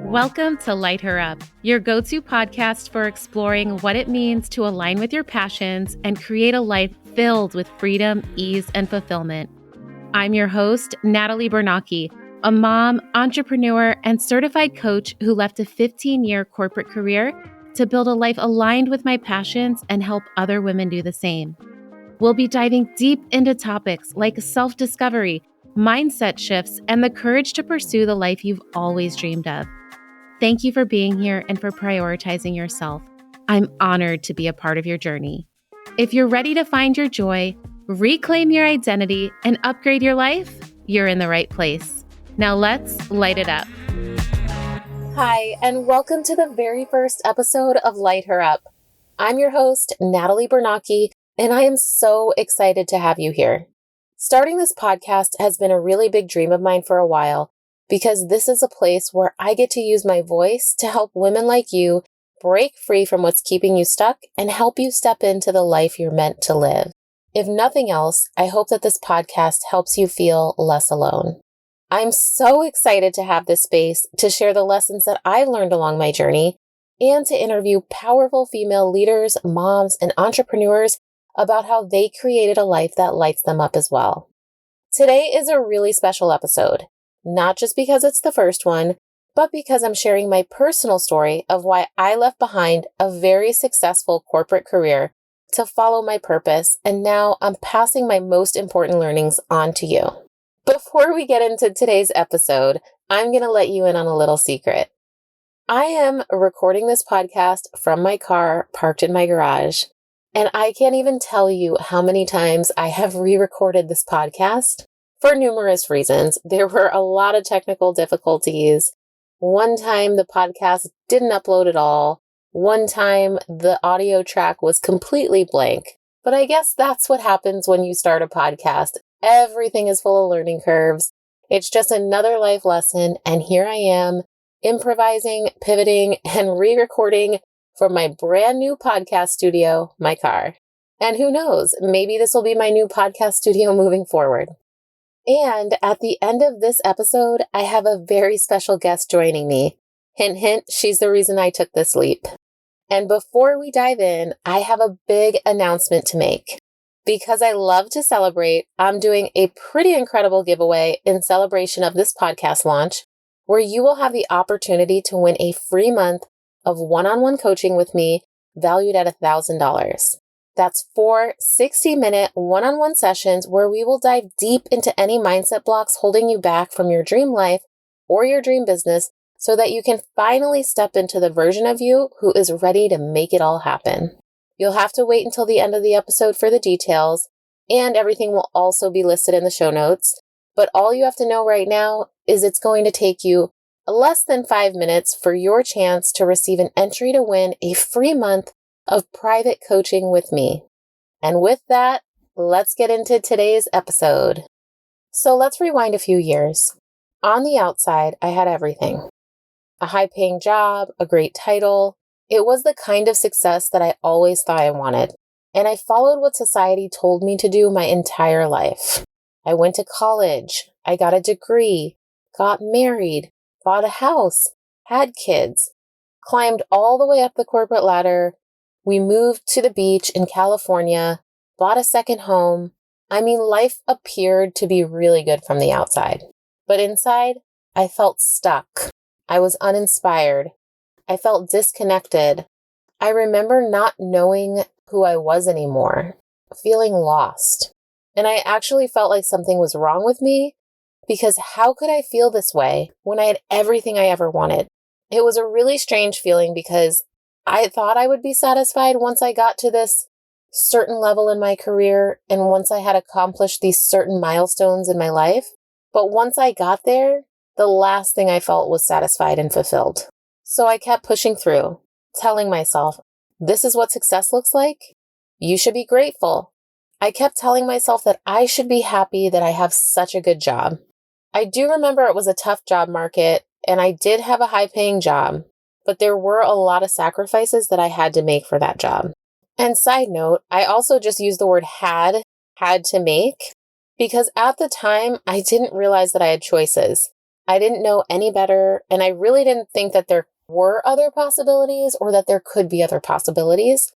Welcome to Light Her Up, your go-to podcast for exploring what it means to align with your passions and create a life filled with freedom, ease, and fulfillment. I'm your host, Natalie Bernacchi, a mom, entrepreneur, and certified coach who left a 15-year corporate career to build a life aligned with my passions and help other women do the same. We'll be diving deep into topics like self-discovery, mindset shifts, and the courage to pursue the life you've always dreamed of. Thank you for being here and for prioritizing yourself. I'm honored to be a part of your journey. If you're ready to find your joy, reclaim your identity, and upgrade your life, you're in the right place. Now let's light it up. Hi, and welcome to the very first episode of Light Her Up. I'm your host, Natalie Bernacchi, and I am so excited to have you here. Starting this podcast has been a really big dream of mine for a while, because this is a place where I get to use my voice to help women like you break free from what's keeping you stuck and help you step into the life you're meant to live. If nothing else, I hope that this podcast helps you feel less alone. I'm so excited to have this space to share the lessons that I've learned along my journey and to interview powerful female leaders, moms, and entrepreneurs about how they created a life that lights them up as well. Today is a really special episode. Not just because it's the first one, but because I'm sharing my personal story of why I left behind a very successful corporate career to follow my purpose, and now I'm passing my most important learnings on to you. Before we get into today's episode, I'm going to let you in on a little secret. I am recording this podcast from my car parked in my garage, and I can't even tell you how many times I have re-recorded this podcast. For numerous reasons. There were a lot of technical difficulties. One time the podcast didn't upload at all. One time the audio track was completely blank. But I guess that's what happens when you start a podcast. Everything is full of learning curves. It's just another life lesson. And here I am, improvising, pivoting, and re-recording from my brand new podcast studio, my car. And who knows, maybe this will be my new podcast studio moving forward. And at the end of this episode, I have a very special guest joining me. Hint, hint, she's the reason I took this leap. And before we dive in, I have a big announcement to make. Because I love to celebrate, I'm doing a pretty incredible giveaway in celebration of this podcast launch, where you will have the opportunity to win a free month of one-on-one coaching with me valued at $1,000. That's 4 60-minute one-on-one sessions where we will dive deep into any mindset blocks holding you back from your dream life or your dream business so that you can finally step into the version of you who is ready to make it all happen. You'll have to wait until the end of the episode for the details, and everything will also be listed in the show notes. But all you have to know right now is it's going to take you less than 5 minutes for your chance to receive an entry to win a free month of private coaching with me. And with that, let's get into today's episode. So let's rewind a few years. On the outside, I had everything. A high-paying job, a great title. It was the kind of success that I always thought I wanted. And I followed what society told me to do my entire life. I went to college. I got a degree, got married, bought a house, had kids, climbed all the way up the corporate ladder. We moved to the beach in California, bought a second home. I mean, life appeared to be really good from the outside. But inside, I felt stuck. I was uninspired. I felt disconnected. I remember not knowing who I was anymore, feeling lost. And I actually felt like something was wrong with me because how could I feel this way when I had everything I ever wanted? It was a really strange feeling because I thought I would be satisfied once I got to this certain level in my career and once I had accomplished these certain milestones in my life. But once I got there, the last thing I felt was satisfied and fulfilled. So I kept pushing through, telling myself, this is what success looks like. You should be grateful. I kept telling myself that I should be happy that I have such a good job. I do remember it was a tough job market and I did have a high-paying job. But there were a lot of sacrifices that I had to make for that job. And side note, I also just used the word had to make Because at the time, I didn't realize that I had choices. I didn't know any better, and I really didn't think that there were other possibilities or that there could be other possibilities.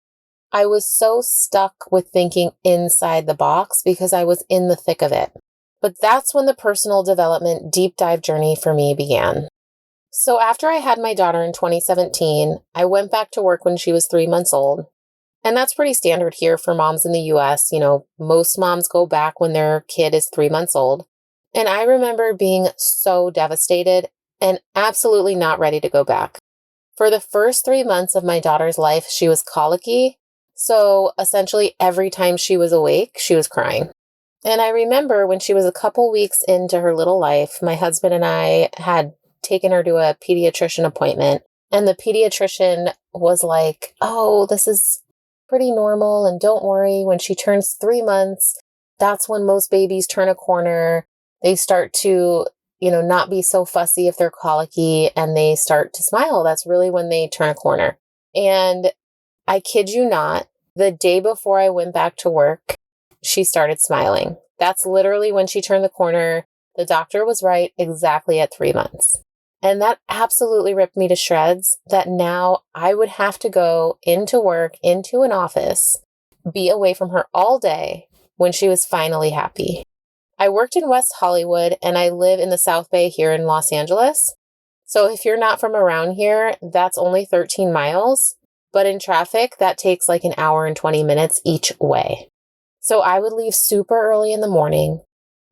I was so stuck with thinking inside the box because I was in the thick of it. But that's when the personal development deep dive journey for me began. So after I had my daughter in 2017, I went back to work when she was 3 months old. And that's pretty standard here for moms in the US. Most moms go back when their kid is 3 months old. And I remember being so devastated and absolutely not ready to go back. For the first 3 months of my daughter's life, she was colicky. So essentially every time she was awake, she was crying. And I remember when she was a couple weeks into her little life, my husband and I had taken her to a pediatrician appointment. And the pediatrician was like, "Oh, this is pretty normal. And don't worry, when she turns 3 months, that's when most babies turn a corner. They start to, not be so fussy if they're colicky and they start to smile. That's really when they turn a corner." And I kid you not, the day before I went back to work, she started smiling. That's literally when she turned the corner. The doctor was right exactly at 3 months. And that absolutely ripped me to shreds that now I would have to go into work, into an office, be away from her all day when she was finally happy. I worked in West Hollywood and I live in the South Bay here in Los Angeles. So if you're not from around here, that's only 13 miles. But in traffic, that takes like an hour and 20 minutes each way. So I would leave super early in the morning.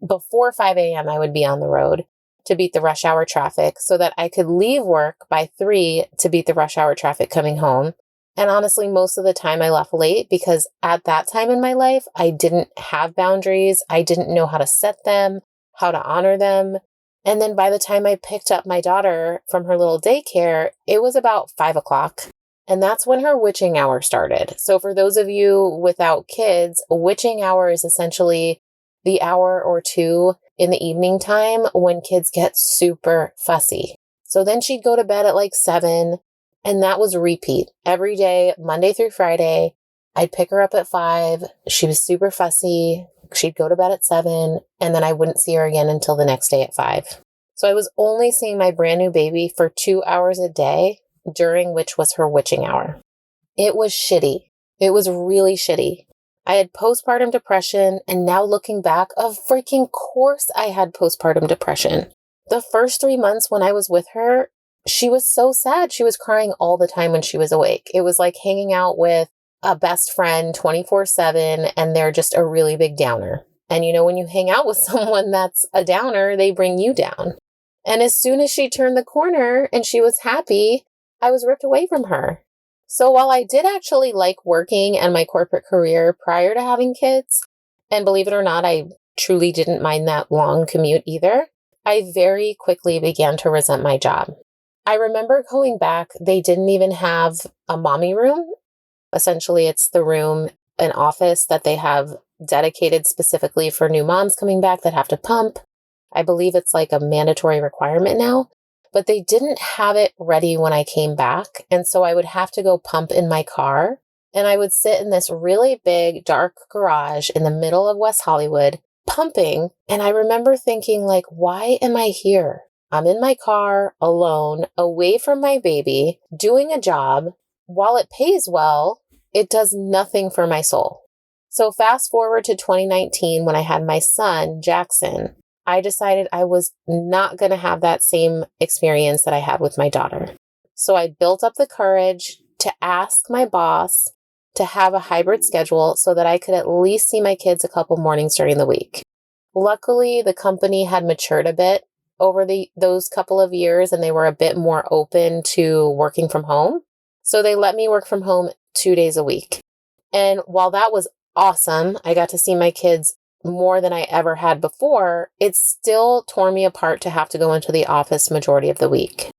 Before 5 a.m., I would be on the road to beat the rush hour traffic so that I could leave work by 3 to beat the rush hour traffic coming home. And honestly, most of the time I left late because at that time in my life, I didn't have boundaries. I didn't know how to set them, how to honor them. And then by the time I picked up my daughter from her little daycare, it was about 5 o'clock. And that's when her witching hour started. So for those of you without kids, a witching hour is essentially the hour or two in the evening time when kids get super fussy. So then she'd go to bed at like 7, and that was repeat every day, Monday through Friday. I'd pick her up at 5. She was super fussy. She'd go to bed at 7, and then I wouldn't see her again until the next day at 5. So I was only seeing my brand new baby for 2 hours a day, during which was her witching hour. It was shitty. It was really shitty. I had postpartum depression, and now looking back, of freaking course I had postpartum depression. The first 3 months when I was with her, she was so sad. She was crying all the time when she was awake. It was like hanging out with a best friend 24/7, and they're just a really big downer. And when you hang out with someone that's a downer, they bring you down. And as soon as she turned the corner and she was happy, I was ripped away from her. So while I did actually like working and my corporate career prior to having kids, and believe it or not, I truly didn't mind that long commute either, I very quickly began to resent my job. I remember going back, they didn't even have a mommy room. Essentially, it's the room, an office that they have dedicated specifically for new moms coming back that have to pump. I believe it's like a mandatory requirement now. But they didn't have it ready when I came back. And so I would have to go pump in my car. And I would sit in this really big, dark garage in the middle of West Hollywood pumping. And I remember thinking, like, why am I here? I'm in my car alone, away from my baby, doing a job. While it pays well, it does nothing for my soul. So fast forward to 2019 when I had my son, Jackson. I decided I was not going to have that same experience that I had with my daughter. So I built up the courage to ask my boss to have a hybrid schedule so that I could at least see my kids a couple mornings during the week. Luckily, the company had matured a bit over those couple of years, and they were a bit more open to working from home. So they let me work from home 2 days a week. And while that was awesome, I got to see my kids more than I ever had before, it still tore me apart to have to go into the office majority of the week.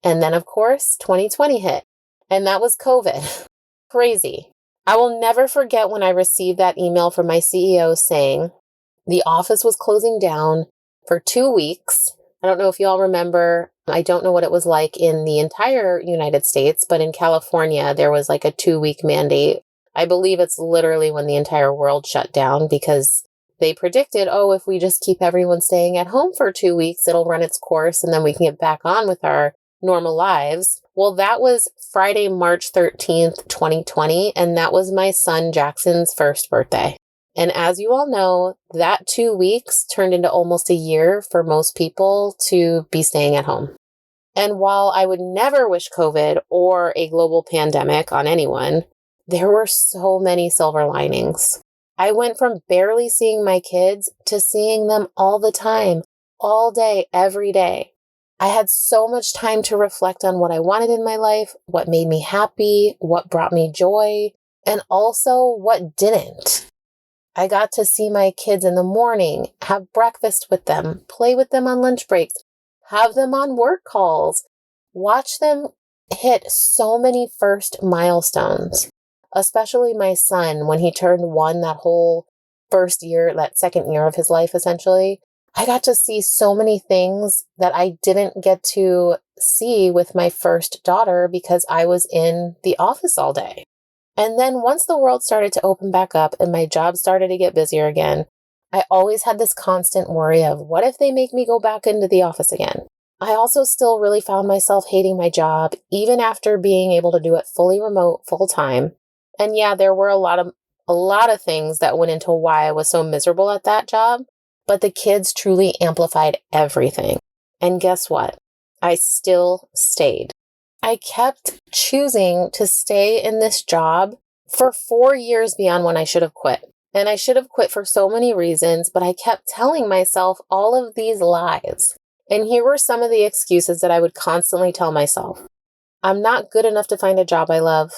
And then, of course, 2020 hit, and that was COVID. Crazy. I will never forget when I received that email from my CEO saying the office was closing down for 2 weeks. I don't know if you all remember. I don't know what it was like in the entire United States, but in California, there was like a 2-week mandate. I believe it's literally when the entire world shut down because they predicted, oh, if we just keep everyone staying at home for 2 weeks, it'll run its course and then we can get back on with our normal lives. Well, that was Friday, March 13th, 2020, and that was my son Jackson's first birthday. And as you all know, that 2 weeks turned into almost a year for most people to be staying at home. And while I would never wish COVID or a global pandemic on anyone, there were so many silver linings. I went from barely seeing my kids to seeing them all the time, all day, every day. I had so much time to reflect on what I wanted in my life, what made me happy, what brought me joy, and also what didn't. I got to see my kids in the morning, have breakfast with them, play with them on lunch breaks, have them on work calls, watch them hit so many first milestones, especially my son when he turned 1, that whole first year, that second year of his life, essentially. I got to see so many things that I didn't get to see with my first daughter because I was in the office all day. And then once the world started to open back up and my job started to get busier again, I always had this constant worry of what if they make me go back into the office again? I also still really found myself hating my job, even after being able to do it fully remote, full time. And yeah, there were a lot of things that went into why I was so miserable at that job. But the kids truly amplified everything. And guess what? I still stayed. I kept choosing to stay in this job for 4 years beyond when I should have quit. And I should have quit for so many reasons, but I kept telling myself all of these lies. And here were some of the excuses that I would constantly tell myself. I'm not good enough to find a job I love.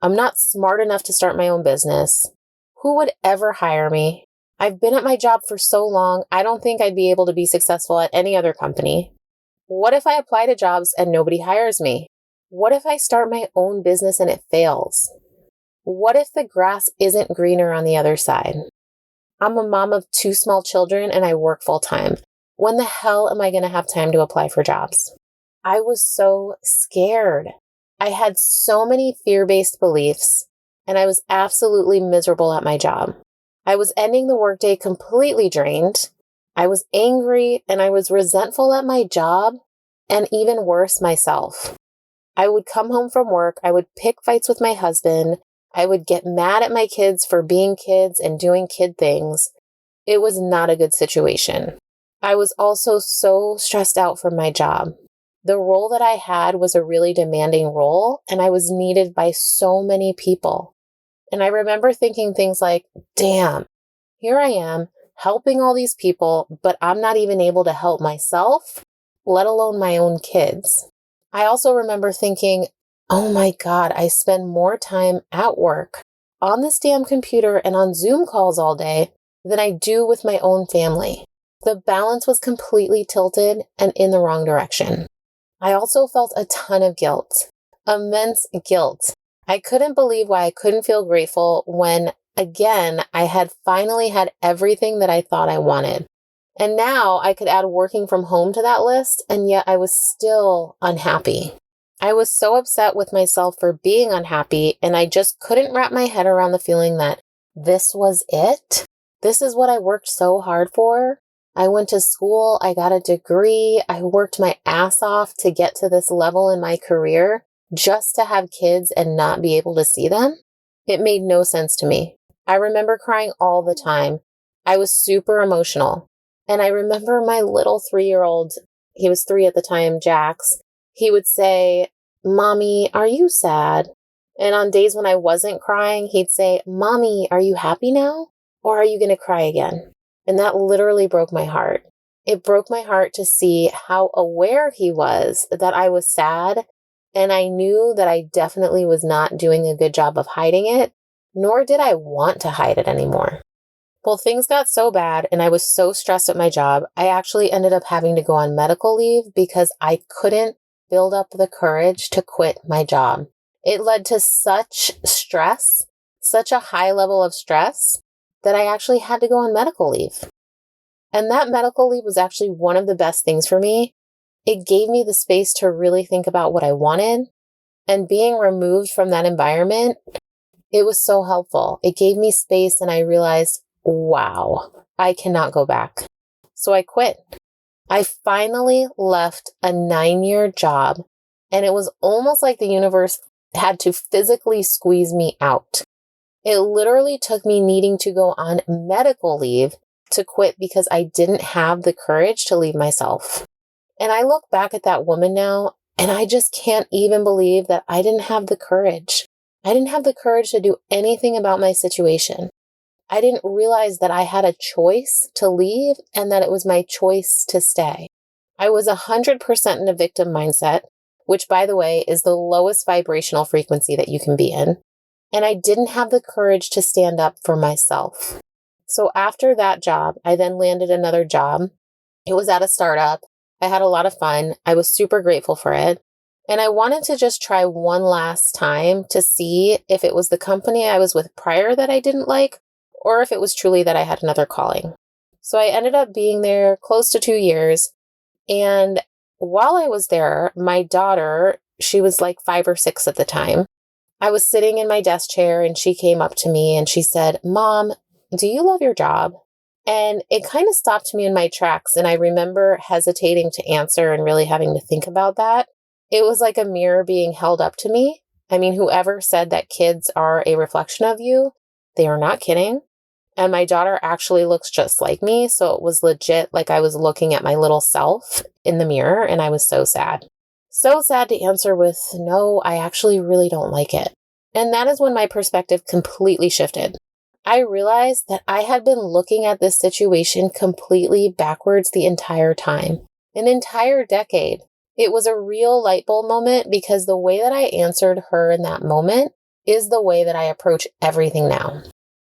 I'm not smart enough to start my own business. Who would ever hire me? I've been at my job for so long, I don't think I'd be able to be successful at any other company. What if I apply to jobs and nobody hires me? What if I start my own business and it fails? What if the grass isn't greener on the other side? I'm a mom of 2 small children and I work full time. When the hell am I going to have time to apply for jobs? I was so scared. I had so many fear-based beliefs and I was absolutely miserable at my job. I was ending the workday completely drained. I was angry and I was resentful at my job and even worse, myself. I would come home from work. I would pick fights with my husband. I would get mad at my kids for being kids and doing kid things. It was not a good situation. I was also so stressed out from my job. The role that I had was a really demanding role and I was needed by so many people. And I remember thinking things like, damn, here I am helping all these people, but I'm not even able to help myself, let alone my own kids. I also remember thinking, oh my God, I spend more time at work on this damn computer and on Zoom calls all day than I do with my own family. The balance was completely tilted and in the wrong direction. I also felt a ton of guilt, immense guilt. I couldn't believe why I couldn't feel grateful when, again, I had finally had everything that I thought I wanted. And now I could add working from home to that list, and yet I was still unhappy. I was so upset with myself for being unhappy, and I just couldn't wrap my head around the feeling that this was it. This is what I worked so hard for. I went to school, I got a degree, I worked my ass off to get to this level in my career. Just to have kids and not be able to see them? It made no sense to me. I remember crying all the time. I was super emotional. And I remember my little 3-year-old, he was 3 at the time, Jax, he would say, Mommy, are you sad? And on days when I wasn't crying, he'd say, Mommy, are you happy now? Or are you going to cry again? And that literally broke my heart. It broke my heart to see how aware he was that I was sad. And I knew that I definitely was not doing a good job of hiding it, nor did I want to hide it anymore. Well, things got so bad and I was so stressed at my job, I actually ended up having to go on medical leave because I couldn't build up the courage to quit my job. It led to such stress, such a high level of stress, that I actually had to go on medical leave. And that medical leave was actually one of the best things for me. It gave me the space to really think about what I wanted, and being removed from that environment, it was so helpful. It gave me space and I realized, wow, I cannot go back. So I quit. I finally left a 9-year job, and it was almost like the universe had to physically squeeze me out. It literally took me needing to go on medical leave to quit because I didn't have the courage to leave myself. And I look back at that woman now, and I just can't even believe that I didn't have the courage. I didn't have the courage to do anything about my situation. I didn't realize that I had a choice to leave and that it was my choice to stay. I was 100% in a victim mindset, which, by the way, is the lowest vibrational frequency that you can be in. And I didn't have the courage to stand up for myself. So after that job, I then landed another job. It was at a startup. I had a lot of fun. I was super grateful for it. And I wanted to just try one last time to see if it was the company I was with prior that I didn't like, or if it was truly that I had another calling. So I ended up being there close to 2 years. And while I was there, my daughter, she was like 5 or 6 at the time. I was sitting in my desk chair and she came up to me and she said, "Mom, do you love your job?" And it kind of stopped me in my tracks. And I remember hesitating to answer and really having to think about that. It was like a mirror being held up to me. I mean, whoever said that kids are a reflection of you, they are not kidding. And my daughter actually looks just like me. So it was legit like I was looking at my little self in the mirror, and I was so sad. So sad to answer with, "No, I actually really don't like it." And that is when my perspective completely shifted. I realized that I had been looking at this situation completely backwards the entire time, an entire decade. It was a real light bulb moment because the way that I answered her in that moment is the way that I approach everything now.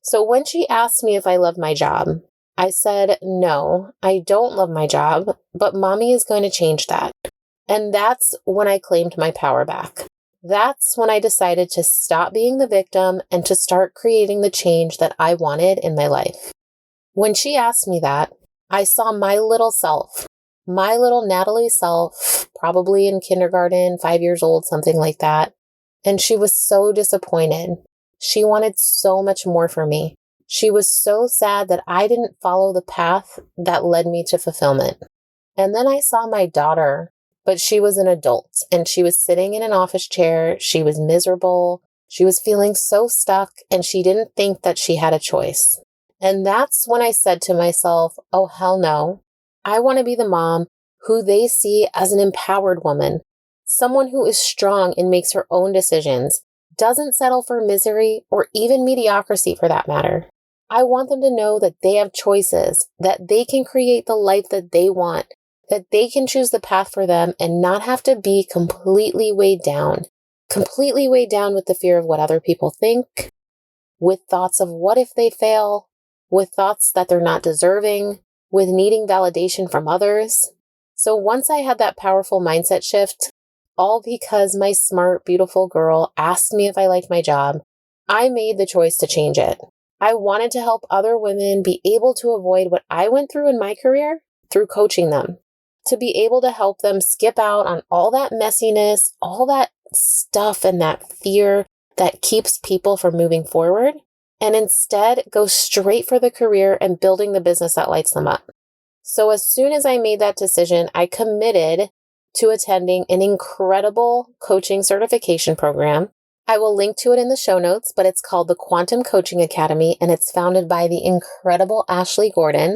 So when she asked me if I love my job, I said, "No, I don't love my job, but mommy is going to change that." And that's when I claimed my power back. That's when I decided to stop being the victim and to start creating the change that I wanted in my life. When she asked me that, I saw my little self, my little Natalie self, probably in kindergarten, 5 years old, something like that. And she was so disappointed. She wanted so much more for me. She was so sad that I didn't follow the path that led me to fulfillment. And then I saw my daughter, but she was an adult and she was sitting in an office chair. She was miserable. She was feeling so stuck and she didn't think that she had a choice. And that's when I said to myself, "Oh, hell no. I want to be the mom who they see as an empowered woman, someone who is strong and makes her own decisions, doesn't settle for misery or even mediocrity for that matter. I want them to know that they have choices, that they can create the life that they want, that they can choose the path for them and not have to be completely weighed down with the fear of what other people think, with thoughts of what if they fail, with thoughts that they're not deserving, with needing validation from others." So once I had that powerful mindset shift, all because my smart, beautiful girl asked me if I liked my job, I made the choice to change it. I wanted to help other women be able to avoid what I went through in my career through coaching them, to be able to help them skip out on all that messiness, all that stuff and that fear that keeps people from moving forward, and instead go straight for the career and building the business that lights them up. So as soon as I made that decision, I committed to attending an incredible coaching certification program. I will link to it in the show notes, but it's called the Quantum Coaching Academy, and it's founded by the incredible Ashley Gordon.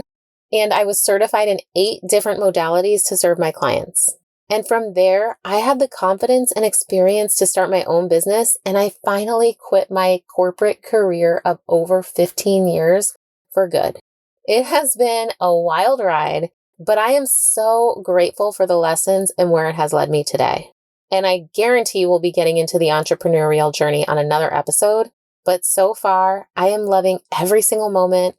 And I was certified in 8 different modalities to serve my clients. And from there, I had the confidence and experience to start my own business, and I finally quit my corporate career of over 15 years for good. It has been a wild ride, but I am so grateful for the lessons and where it has led me today. And I guarantee we'll be getting into the entrepreneurial journey on another episode. But so far, I am loving every single moment.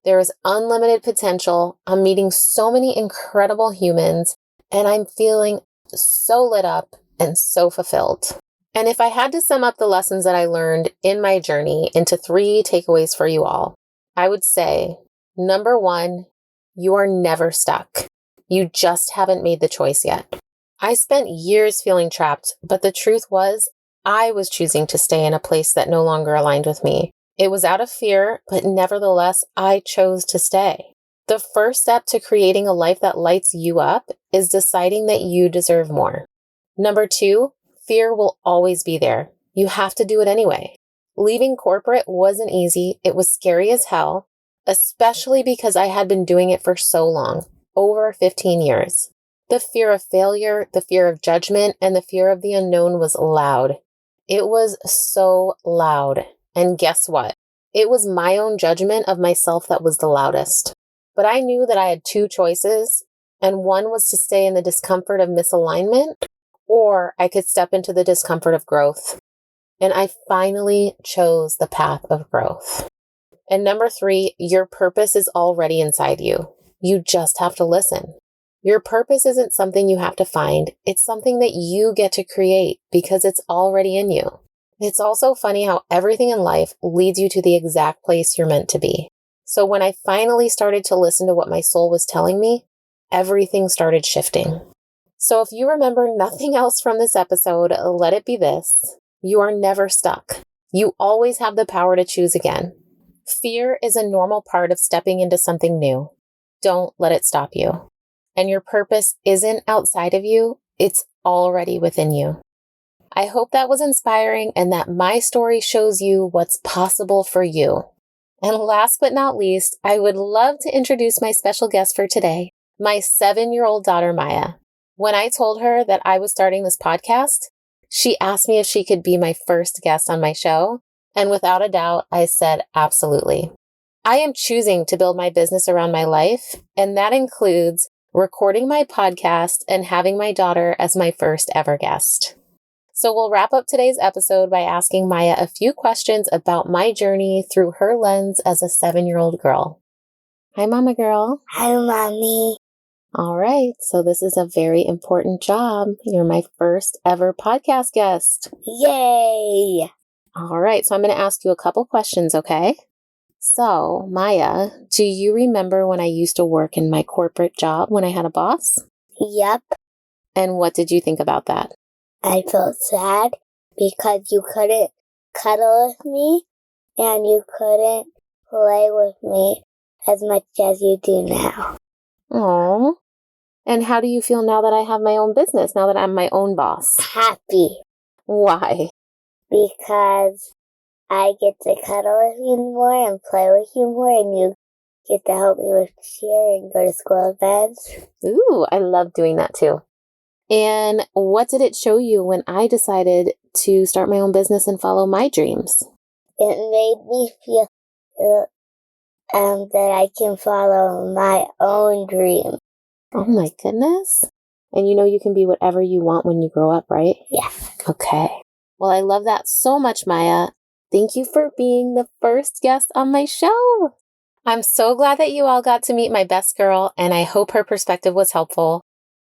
There is unlimited potential. I'm meeting so many incredible humans, and I'm feeling so lit up and so fulfilled. And if I had to sum up the lessons that I learned in my journey into 3 takeaways for you all, I would say, number 1, you are never stuck. You just haven't made the choice yet. I spent years feeling trapped, but the truth was, I was choosing to stay in a place that no longer aligned with me. It was out of fear, but nevertheless, I chose to stay. The first step to creating a life that lights you up is deciding that you deserve more. Number 2, fear will always be there. You have to do it anyway. Leaving corporate wasn't easy. It was scary as hell, especially because I had been doing it for so long, over 15 years. The fear of failure, the fear of judgment, and the fear of the unknown was loud. It was so loud. And guess what? It was my own judgment of myself that was the loudest. But I knew that I had 2 choices, and one was to stay in the discomfort of misalignment, or I could step into the discomfort of growth. And I finally chose the path of growth. And number 3, your purpose is already inside you. You just have to listen. Your purpose isn't something you have to find. It's something that you get to create because it's already in you. It's also funny how everything in life leads you to the exact place you're meant to be. So when I finally started to listen to what my soul was telling me, everything started shifting. So if you remember nothing else from this episode, let it be this. You are never stuck. You always have the power to choose again. Fear is a normal part of stepping into something new. Don't let it stop you. And your purpose isn't outside of you, it's already within you. I hope that was inspiring and that my story shows you what's possible for you. And last but not least, I would love to introduce my special guest for today, my 7-year-old daughter, Maya. When I told her that I was starting this podcast, she asked me if she could be my first guest on my show. And without a doubt, I said absolutely. I am choosing to build my business around my life, and that includes recording my podcast and having my daughter as my first ever guest. So we'll wrap up today's episode by asking Maya a few questions about my journey through her lens as a 7-year-old girl. Hi, Mama Girl. Hi, Mommy. All right, so this is a very important job. You're my first ever podcast guest. Yay! All right, so I'm going to ask you a couple questions, okay? So, Maya, do you remember when I used to work in my corporate job when I had a boss? Yep. And what did you think about that? I felt sad because you couldn't cuddle with me and you couldn't play with me as much as you do now. Aww. And how do you feel now that I have my own business, now that I'm my own boss? Happy. Why? Because I get to cuddle with you more and play with you more, and you get to help me with cheer and go to school events. Ooh, I love doing that too. And what did it show you when I decided to start my own business and follow my dreams? It made me feel that I can follow my own dreams. Oh my goodness. And you know you can be whatever you want when you grow up, right? Yes. Okay. Well, I love that so much, Maya. Thank you for being the first guest on my show. I'm so glad that you all got to meet my best girl, and I hope her perspective was helpful.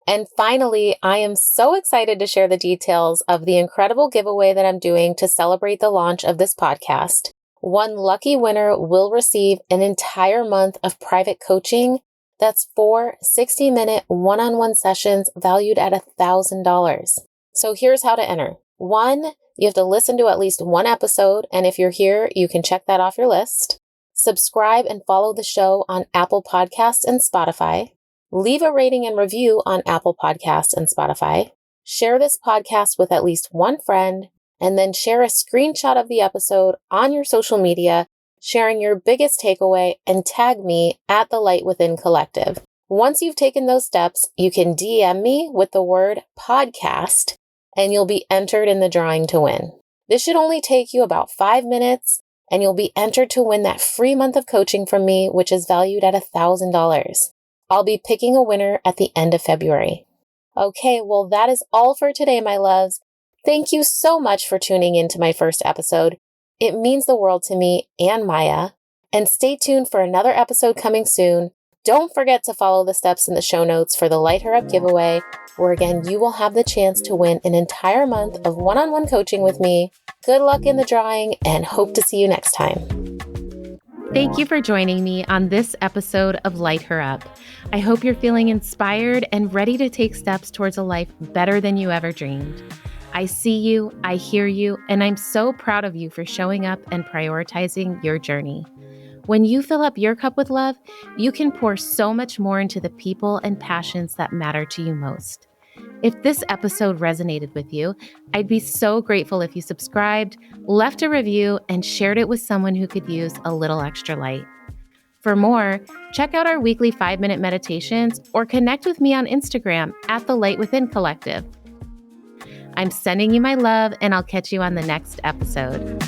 And finally, I am so excited to share the details of the incredible giveaway that I'm doing to celebrate the launch of this podcast. One lucky winner will receive an entire month of private coaching. That's 4 60-minute one-on-one sessions valued at $1,000. So here's how to enter. 1, you have to listen to at least one episode, and if you're here, you can check that off your list. Subscribe and follow the show on Apple Podcasts and Spotify. Leave a rating and review on Apple Podcasts and Spotify. Share this podcast with at least one friend, and then share a screenshot of the episode on your social media, sharing your biggest takeaway, and tag me at The Light Within Collective. Once you've taken those steps, you can DM me with the word podcast, and you'll be entered in the drawing to win. This should only take you about 5 minutes, and you'll be entered to win that free month of coaching from me, which is valued at $1,000. I'll be picking a winner at the end of February. Okay, well, that is all for today, my loves. Thank you so much for tuning in to my first episode. It means the world to me and Maya. And stay tuned for another episode coming soon. Don't forget to follow the steps in the show notes for the Light Her Up giveaway, where again, you will have the chance to win an entire month of one-on-one coaching with me. Good luck in the drawing, and hope to see you next time. Thank you for joining me on this episode of Light Her Up. I hope you're feeling inspired and ready to take steps towards a life better than you ever dreamed. I see you, I hear you, and I'm so proud of you for showing up and prioritizing your journey. When you fill up your cup with love, you can pour so much more into the people and passions that matter to you most. If this episode resonated with you, I'd be so grateful if you subscribed, left a review, and shared it with someone who could use a little extra light. For more, check out our weekly 5-minute meditations or connect with me on Instagram at The Light Within Collective. I'm sending you my love, and I'll catch you on the next episode.